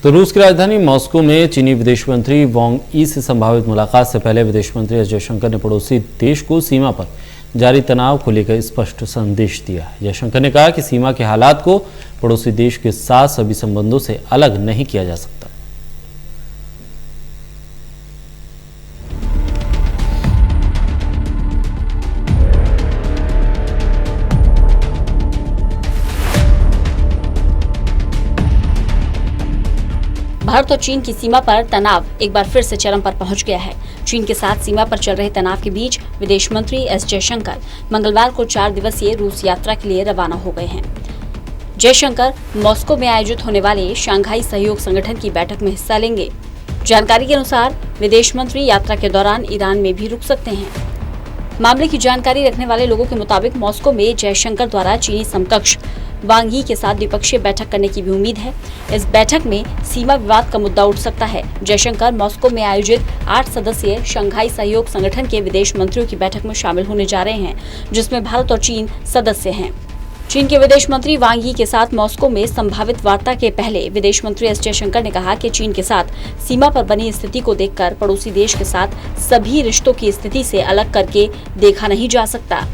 तो रूस की राजधानी मॉस्को में चीनी विदेश मंत्री वांग यी से संभावित मुलाकात से पहले विदेश मंत्री एस जयशंकर ने पड़ोसी देश को सीमा पर जारी तनाव को लेकर स्पष्ट संदेश दिया है। जयशंकर ने कहा कि सीमा के हालात को पड़ोसी देश के साथ सभी संबंधों से अलग नहीं किया जा सकता। भारत और चीन की सीमा पर तनाव एक बार फिर से चरम पर पहुंच गया है। चीन के साथ सीमा पर चल रहे तनाव के बीच विदेश मंत्री एस जयशंकर मंगलवार को 4 दिवसीय रूस यात्रा के लिए रवाना हो गए हैं। जयशंकर मॉस्को में आयोजित होने वाले शंघाई सहयोग संगठन की बैठक में हिस्सा लेंगे। जानकारी के अनुसार विदेश मंत्री यात्रा के दौरान ईरान में भी रुक सकते हैं। मामले की जानकारी रखने वाले लोगों के मुताबिक मॉस्को में जयशंकर द्वारा चीनी समकक्ष वांग यी के साथ द्विपक्षीय बैठक करने की भी उम्मीद है। इस बैठक में सीमा विवाद का मुद्दा उठ सकता है। जयशंकर मॉस्को में आयोजित 8 सदस्यीय शंघाई सहयोग संगठन के विदेश मंत्रियों की बैठक में शामिल होने जा रहे हैं, जिसमें भारत और चीन सदस्य हैं। चीन के विदेश मंत्री वांग यी के साथ मॉस्को में संभावित वार्ता के पहले विदेश मंत्री एस जयशंकर ने कहा कि चीन के साथ सीमा पर बनी स्थिति को देखकर पड़ोसी देश के साथ सभी रिश्तों की स्थिति से अलग करके देखा नहीं जा सकता।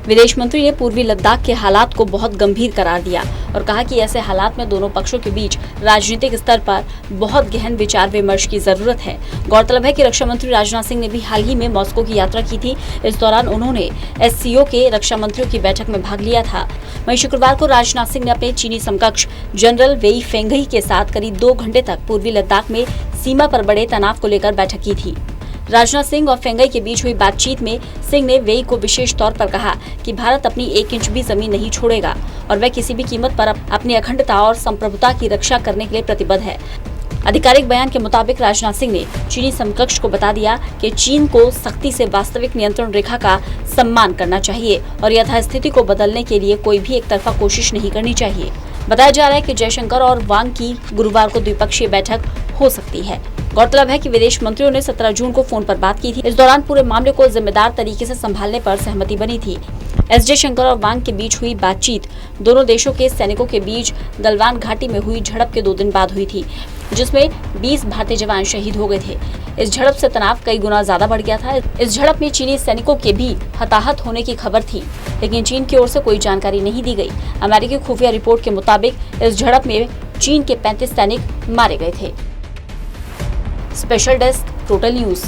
विदेश मंत्री ने पूर्वी लद्दाख के हालात को बहुत गंभीर करार दिया और कहा कि ऐसे हालात में दोनों पक्षों के बीच राजनीतिक स्तर पर बहुत गहन विचार विमर्श की जरूरत है। गौरतलब है कि रक्षा मंत्री राजनाथ सिंह ने भी हाल ही में मॉस्को की यात्रा की थी। इस दौरान उन्होंने एससीओ के रक्षा मंत्रियों की बैठक में भाग लिया था। वहीं शुक्रवार को राजनाथ सिंह ने अपने चीनी समकक्ष जनरल वेई फेंघई के साथ करीब 2 घंटे तक पूर्वी लद्दाख में सीमा पर बड़े तनाव को लेकर बैठक की थी। राजनाथ सिंह और फेंघई के बीच हुई बातचीत में सिंह ने वेई को विशेष तौर पर कहा कि भारत अपनी 1 इंच भी जमीन नहीं छोड़ेगा और वह किसी भी कीमत पर अपनी अखंडता और संप्रभुता की रक्षा करने के लिए प्रतिबद्ध है। आधिकारिक बयान के मुताबिक राजनाथ सिंह ने चीनी समकक्ष को बता दिया कि चीन को सख्ती से वास्तविक नियंत्रण रेखा का सम्मान करना चाहिए और यथास्थिति को बदलने के लिए कोई भी एक तरफा कोशिश नहीं करनी चाहिए। बताया जा रहा है कि जयशंकर और वांग की गुरुवार को द्विपक्षीय बैठक हो सकती है। गौरतलब है कि विदेश मंत्रियों ने 17 जून को फोन पर बात की थी। इस दौरान पूरे मामले को जिम्मेदार तरीके से संभालने पर सहमति बनी थी। एस जयशंकर और वांग के बीच हुई बातचीत दोनों देशों के सैनिकों के बीच गलवान घाटी में हुई झड़प के 2 दिन बाद हुई थी, जिसमें 20 भारतीय जवान शहीद हो गए थे। इस झड़प से तनाव कई गुना ज्यादा बढ़ गया था। इस झड़प में चीनी सैनिकों के भी हताहत होने की खबर थी, लेकिन चीन की ओर से कोई जानकारी नहीं दी गई। अमेरिकी खुफिया रिपोर्ट के मुताबिक इस झड़प में चीन के 35 सैनिक मारे गए थे। Special desk, total news.